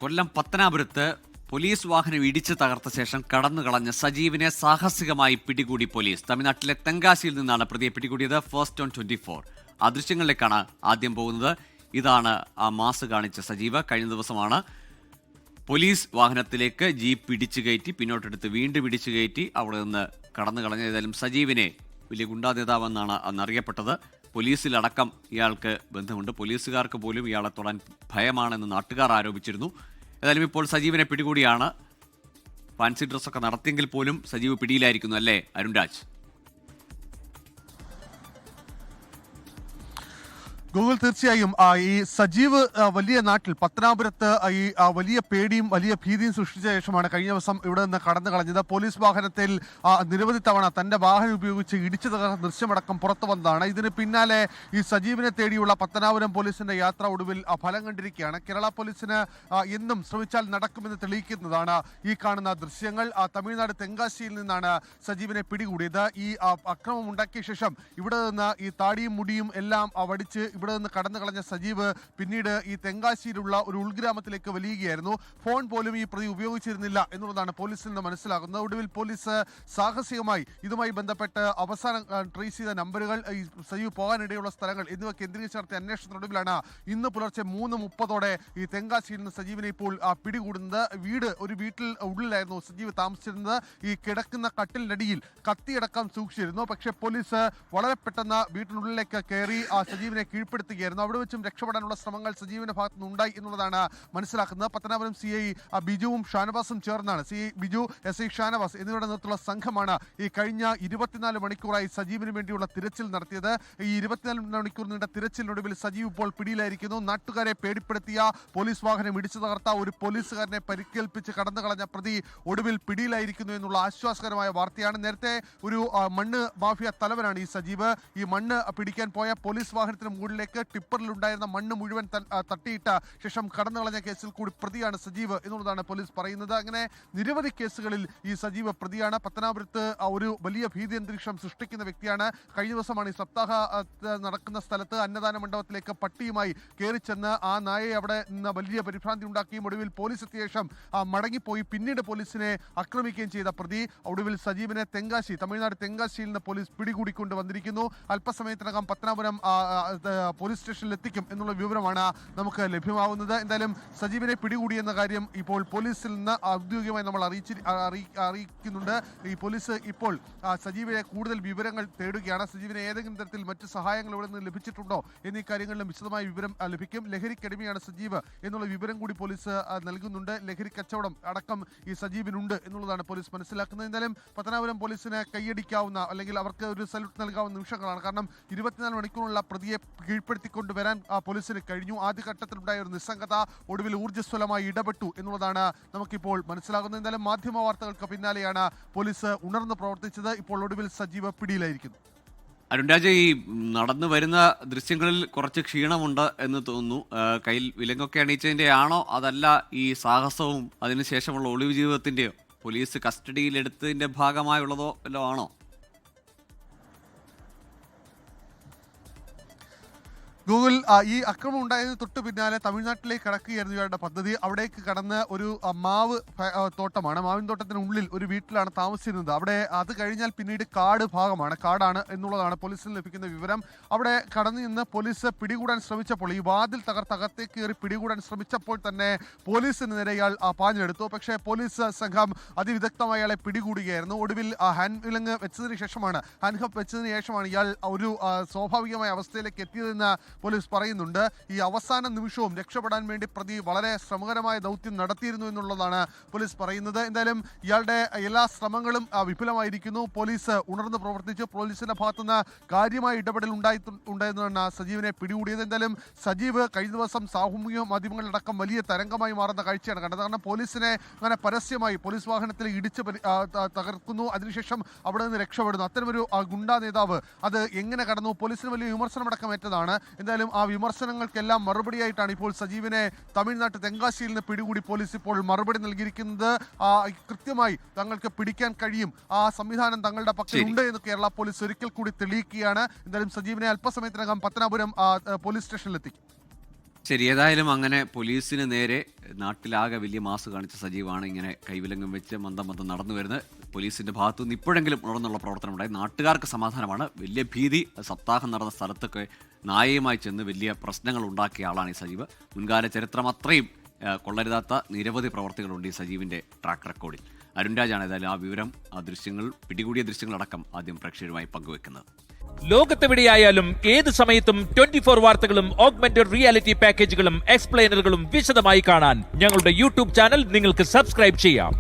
കൊല്ലം പത്തനാപുരത്ത് പോലീസ് വാഹനം ഇടിച്ച് തകർത്ത ശേഷം കടന്നുകളഞ്ഞ സജീവിനെ സാഹസികമായി പിടികൂടി പോലീസ്. തമിഴ്നാട്ടിലെ തെങ്കാശിയിൽ നിന്നാണ് പ്രതിയെ പിടികൂടിയത്. ഫസ്റ്റ് ഓൺ 24 ആ ദൃശ്യങ്ങളിലേക്കാണ് ആദ്യം പോകുന്നത്. ഇതാണ് ആ മാസ് കാണിച്ച സജീവ്. കഴിഞ്ഞ ദിവസമാണ് പോലീസ് വാഹനത്തിലേക്ക് ജീപ്പ് ഇടിച്ചു കയറ്റി പിന്നോട്ടെടുത്ത് വീണ്ടും ഇടിച്ചു കയറ്റി അവിടെ നിന്ന് കടന്നുകളഞ്ഞ. ഏതായാലും സജീവിനെ വലിയ ഗുണ്ടാ നേതാവെന്നാണ് അന്നറിയപ്പെട്ടത്. പോലീസിലടക്കം ഇയാൾക്ക് ബന്ധമുണ്ട്. പോലീസുകാർക്ക് പോലും ഇയാളെ തൊടാൻ ഭയമാണെന്ന് നാട്ടുകാർ ആരോപിച്ചിരുന്നു. ഏതായാലും ഇപ്പോൾ സജീവിനെ പിടികൂടിയാണ്. ഫാൻസി ഡ്രസ്സൊക്കെ നടത്തിയെങ്കിൽ പോലും സജീവ് പിടിയിലായിരിക്കുന്നു അല്ലേ അരുൺരാജ്? ഗൂഗിൾ തീർച്ചയായും ഈ സജീവ് വലിയ നാട്ടിൽ പത്തനാപുരത്ത് ഈ വലിയ പേടിയും വലിയ ഭീതിയും സൃഷ്ടിച്ച ശേഷമാണ് കഴിഞ്ഞ ദിവസം ഇവിടെ നിന്ന് കടന്നു കളഞ്ഞത്. പോലീസ് വാഹനത്തിൽ നിരവധി തവണ തന്റെ വാഹനം ഉപയോഗിച്ച് ഇടിച്ചു തകർന്ന ദൃശ്യമടക്കം പുറത്തു വന്നതാണ്. ഇതിന് പിന്നാലെ ഈ സജീവിനെ തേടിയുള്ള പത്തനാപുരം പോലീസിന്റെ യാത്ര ഒടുവിൽ ഫലം കണ്ടിരിക്കുകയാണ്. കേരള പോലീസിന് എന്നും ശ്രമിച്ചാൽ നടക്കുമെന്ന് തെളിയിക്കുന്നതാണ് ഈ കാണുന്ന ദൃശ്യങ്ങൾ. തമിഴ്നാട് തെങ്കാശിയിൽ നിന്നാണ് സജീവിനെ പിടികൂടിയത്. ഈ അക്രമം ഉണ്ടാക്കിയ ശേഷം ഇവിടെ നിന്ന് ഈ താടിയും മുടിയും എല്ലാം വടിച്ച് ഇവിടെ നിന്ന് കടന്നു കളഞ്ഞ സജീവ് പിന്നീട് ഈ തെങ്കാശിയിലുള്ള ഒരു ഉൾഗ്രാമത്തിലേക്ക് വലിയുകയായിരുന്നു. ഫോൺ പോലും ഈ പ്രതി ഉപയോഗിച്ചിരുന്നില്ല എന്നുള്ളതാണ് പോലീസിൽ നിന്ന് മനസ്സിലാകുന്നത്. ഒടുവിൽ പോലീസ് സാഹസികമായി ഇതുമായി ബന്ധപ്പെട്ട് അവസാനം ട്രേസ് ചെയ്ത നമ്പറുകൾ, ഈ സജീവ് പോകാനിടയുള്ള സ്ഥലങ്ങൾ എന്നിവ കേന്ദ്രീകരിച്ച് നടത്തിയ അന്വേഷണത്തിനൊടുവിലാണ് ഇന്ന് പുലർച്ചെ 3:30 ഈ തെങ്കാശിയിൽ നിന്ന് സജീവിനെ ഇപ്പോൾ പിടികൂടുന്നത്. ഒരു വീട്ടിൽ ഉള്ളിലായിരുന്നു സജീവ് താമസിച്ചിരുന്നത്. ഈ കിടക്കുന്ന കട്ടിലിനടിയിൽ കത്തിയടക്കം സൂക്ഷിച്ചിരുന്നു. പക്ഷേ പോലീസ് വളരെ പെട്ടെന്ന് വീട്ടിനുള്ളിലേക്ക് കയറി സജീവിനെ കീഴ്പ്പെടുത്തുകയായിരുന്നു. അവിടെ വെച്ചും രക്ഷപ്പെടാനുള്ള ശ്രമങ്ങൾ സജീവിന്റെ ഭാഗത്തു നിന്നുണ്ടായി എന്നുള്ളതാണ് മനസ്സിലാക്കുന്നത്. പത്തനാപുരം CI ബിജുവും ഷാനവാസും ചേർന്നാണ്, CI ബിജു, SI ഷാനവാസ് എന്നിവരുടെ നേതൃത്വമുള്ള സംഘമാണ് ഈ കഴിഞ്ഞ 24 മണിക്കൂറായി സജീവിന് വേണ്ടിയുള്ള തിരച്ചിൽ നടത്തിയത്. ഈ 24 മണിക്കൂർ നീണ്ട തിരച്ചിലിനൊടുവിൽ സജീവ് ഇപ്പോൾ പിടിയിലായിരിക്കുന്നു. നാട്ടുകാരെ പേടിപ്പെടുത്തിയ പോലീസ് വാഹനം ഇടിച്ചു തകർത്ത ഒരു പോലീസുകാരനെ പരിക്കേൽപ്പിച്ച് കടന്നു കളഞ്ഞ പ്രതി ഒടുവിൽ പിടിയിലായിരിക്കുന്നു എന്നുള്ള ആശ്വാസകരമായ വാർത്തയാണ്. നേരത്തെ ഒരു മണ്ണ് മാഫിയ തലവനാണ് ഈ സജീവ്. ഈ മണ്ണ് പിടിക്കാൻ പോയ പോലീസ് വാഹനത്തിന് മുകളിലേക്ക് ടിപ്പറിലുണ്ടായിരുന്ന മണ്ണ് മുഴുവൻ തട്ടിയിട്ട ശേഷം കടന്നു കളഞ്ഞ കേസിൽ കൂടി പ്രതിയാണ് സജീവ് എന്നുള്ളതാണ് പോലീസ് പറയുന്നത്. അങ്ങനെ നിരവധി കേസുകളിൽ ഈ സജീവ് പ്രതിയാണ്. പത്തനാപുരത്ത് ഒരു വലിയ ഭീതി അന്തരീക്ഷം സൃഷ്ടിക്കുന്ന വ്യക്തിയാണ്. കഴിഞ്ഞ ദിവസമാണ് ഈ സപ്താഹ നടക്കുന്ന സ്ഥലത്ത് അന്നദാന മണ്ഡപത്തിലേക്ക് പട്ടിയുമായി കയറിച്ചെന്ന് ആ നായയെ അവിടെ നിന്ന് വലിയ പരിഭ്രാന്തി ഉണ്ടാക്കുകയും ഒടുവിൽ പോലീസ് എത്തിയ ശേഷം മടങ്ങിപ്പോയി പിന്നീട് പോലീസിനെ ആക്രമിക്കുകയും ചെയ്ത പ്രതി ഒടുവിൽ സജീവിനെ തമിഴ്നാട് തെങ്കാശിയിൽ നിന്ന് പോലീസ് പിടികൂടിക്കൊണ്ട് വന്നിരിക്കുന്നു. അല്പസമയത്തിനകം പത്തനാപുരം പോലീസ് സ്റ്റേഷനിൽ എത്തിക്കും എന്നുള്ള വിവരമാണ് നമുക്ക് ലഭ്യമാവുന്നത്. എന്തായാലും സജീവിനെ പിടികൂടിയെന്ന കാര്യം ഇപ്പോൾ പോലീസിൽ നിന്ന് ഔദ്യോഗികമായി നമ്മൾ അറിയിക്കുന്നുണ്ട്. ഈ പോലീസ് ഇപ്പോൾ സജീവിനെ കൂടുതൽ വിവരങ്ങൾ തേടുകയാണ്. സജീവിനെ ഏതെങ്കിലും തരത്തിൽ മറ്റ് സഹായങ്ങൾ ഇവിടെ നിന്ന് ലഭിച്ചിട്ടുണ്ടോ എന്നീ കാര്യങ്ങളിലും വിശദമായ വിവരം ലഭിക്കും. ലഹരിക്കടിമയാണ് സജീവ് എന്നുള്ള വിവരം കൂടി പോലീസ് നൽകുന്നുണ്ട്. ലഹരി കച്ചവടം അടക്കം ഈ സജീവിനുണ്ട് എന്നുള്ളതാണ് പോലീസ് മനസ്സിലാക്കുന്നത്. എന്തായാലും പത്തനാപുരം പോലീസിന് കൈയടിക്കാവുന്ന അല്ലെങ്കിൽ അവർക്ക് ഒരു സല്യൂട്ട് നൽകാവുന്ന നിമിഷങ്ങളാണ്. കാരണം 24 മണിക്കൂറുള്ള പ്രതിയെ കീഴ്പ്പെടുത്തിക്കൊണ്ടുവരാൻ പോലീസിന് കഴിഞ്ഞു. ആദ്യഘട്ടത്തിലുണ്ടായ ഒരു നിസ്സംഗത ഒടുവിൽ ഊർജ്ജസ്വലമായി ഇടപെട്ടു എന്നുള്ളതാണ് നമുക്കിപ്പോൾ മനസ്സിലാകുന്നത്. എന്തായാലും മാധ്യമ വാർത്തകൾക്ക് പിന്നാലെയാണ് പോലീസ് ഉണർന്ന് പ്രവർത്തിച്ചത്. ഇപ്പോൾ ഒടുവിൽ സജീവ പിടിയിലായിരിക്കുന്നു. അരുൺരാജ്, ഈ നടന്നു വരുന്ന ദൃശ്യങ്ങളിൽ കുറച്ച് ക്ഷീണമുണ്ട് എന്ന് തോന്നുന്നു. കയ്യിൽ വിലങ്ങൊക്കെ അണിയിച്ചതിൻ്റെ ആണോ അതല്ല ഈ സാഹസവും അതിനുശേഷമുള്ള ഒളിവ് ജീവിതത്തിൻ്റെയോ പോലീസ് കസ്റ്റഡിയിലെടുത്തതിൻ്റെ ഭാഗമായുള്ളതോ വല്ലതും ആണോ? ഗൂഗിൾ ഈ അക്രമം ഉണ്ടായതിന് തൊട്ട് പിന്നാലെ തമിഴ്നാട്ടിലേക്ക് കടക്കുകയായിരുന്നു ഇയാളുടെ പദ്ധതി. അവിടേക്ക് കടന്ന് ഒരു മാവ് തോട്ടമാണ്, മാവിൻ തോട്ടത്തിനുള്ളിൽ ഒരു വീട്ടിലാണ് താമസിച്ചിരുന്നത്. അവിടെ അത് കഴിഞ്ഞാൽ പിന്നീട് കാടാണ് എന്നുള്ളതാണ് പോലീസിന് ലഭിക്കുന്ന വിവരം. അവിടെ കടന്നു നിന്ന് പോലീസ് പിടികൂടാൻ ശ്രമിച്ചപ്പോൾ, ഈ വാതിൽ തകർത്തകത്തേക്ക് കയറി പിടികൂടാൻ ശ്രമിച്ചപ്പോൾ തന്നെ പോലീസിന് നേരെ ഇയാൾ പാഞ്ഞെടുത്തു. പക്ഷേ പോലീസ് സംഘം അതിവിദഗ്ധമായി അയാളെ പിടികൂടുകയായിരുന്നു. ഒടുവിൽ ഹാൻഡ് വെച്ചതിന് ശേഷമാണ് ഇയാൾ ഒരു സ്വാഭാവികമായ അവസ്ഥയിലേക്ക് എത്തിയതെന്ന് പോലീസ് പറയുന്നുണ്ട്. ഈ അവസാന നിമിഷവും രക്ഷപ്പെടാൻ വേണ്ടി പ്രതി വളരെ ശ്രമകരമായ ദൗത്യം നടത്തിയിരുന്നു എന്നുള്ളതാണ് പോലീസ് പറയുന്നത്. എന്തായാലും ഇയാളുടെ എല്ലാ ശ്രമങ്ങളും വിഫലമായിരിക്കുന്നു. പോലീസ് ഉണർന്ന് പ്രവർത്തിച്ചു. പോലീസിന്റെ ഭാഗത്തുനിന്ന് കാര്യമായ ഇടപെടൽ ഉണ്ടായിരുന്നാണ് സജീവിനെ പിടികൂടിയത്. എന്തായാലും സജീവ് കഴിഞ്ഞ ദിവസം സാമൂഹിക മാധ്യമങ്ങളിലടക്കം വലിയ തരംഗമായി മാറുന്ന കാഴ്ചയാണ് കണ്ടത്. കാരണം പോലീസിനെ അങ്ങനെ പരസ്യമായി പോലീസ് വാഹനത്തിൽ ഇടിച്ച് തകർക്കുന്നു, അതിനുശേഷം അവിടെ നിന്ന് രക്ഷപ്പെടുന്നു. അത്തരമൊരു ഗുണ്ടാ നേതാവ് അത് എങ്ങനെ കടന്നു? പോലീസിന് വലിയ വിമർശനമടക്കം ഏറ്റതാണ്. എന്തായാലും ആ വിമർശനങ്ങൾക്കെല്ലാം മറുപടിയായിട്ടാണ് ഇപ്പോൾ സജീവിനെ തമിഴ്നാട്ട് തെങ്കാശിയിൽ നിന്ന് പിടികൂടി പോലീസ് ഇപ്പോൾ മറുപടി നൽകിയിരിക്കുന്നത്. കൃത്യമായി തങ്ങൾക്ക് പിടിക്കാൻ കഴിയും, ആ സംവിധാനം തങ്ങളുടെ പക്കലുണ്ട് എന്ന് കേരള പോലീസ് ഒരിക്കൽ കൂടി തെളിയിക്കുകയാണ്. എന്തായാലും സജീവിനെ അല്പസമയത്തിനകം പത്തനാപുരം പോലീസ് സ്റ്റേഷനിലെത്തിക്കും. ശരി, ഏതായാലും അങ്ങനെ പോലീസിന് നേരെ നാട്ടിലാകെ വലിയ മാസ് കാണിച്ച സജീവാണ് ഇങ്ങനെ കൈവിലങ്ങും വെച്ച് മന്ദം നടന്നു വരുന്നത്. പോലീസിന്റെ ഭാഗത്തു നിന്ന് ഇപ്പോഴെങ്കിലും ഉണർന്നുള്ള പ്രവർത്തനം ഉണ്ടായി. നാട്ടുകാർക്ക് സമാധാനമാണ്. വലിയ ഭീതി. സപ്താഹം നടന്ന സ്ഥലത്തൊക്കെ നായയുമായി ചെന്ന് വലിയ പ്രശ്നങ്ങൾ ഉണ്ടാക്കിയ ആളാണ് ഈ സജീവ്. മുൻകാല ചരിത്രം അത്രയും കൊള്ളരുതാത്ത നിരവധി പ്രവർത്തികളുണ്ട് ഈ സജീവിന്റെ ട്രാക്ക് റെക്കോർഡിൽ. അരുൺ രാജാണ് ഏതായാലും ആ വിവരം, ആ ദൃശ്യങ്ങൾ, പിടികൂടിയ ദൃശ്യങ്ങളടക്കം ആദ്യം പ്രേക്ഷകരുമായി പങ്കുവെക്കുന്നത്. ലോകത്തെവിടെയായാലും ഏത് സമയത്തും 24 വാർത്തകളും ഓഗ്മെന്റഡ് റിയാലിറ്റി പാക്കേജുകളും എക്സ്പ്ലെയിനറുകളും വിശദമായി കാണാൻ ഞങ്ങളുടെ യൂട്യൂബ് ചാനൽ നിങ്ങൾക്ക് സബ്സ്ക്രൈബ് ചെയ്യാം.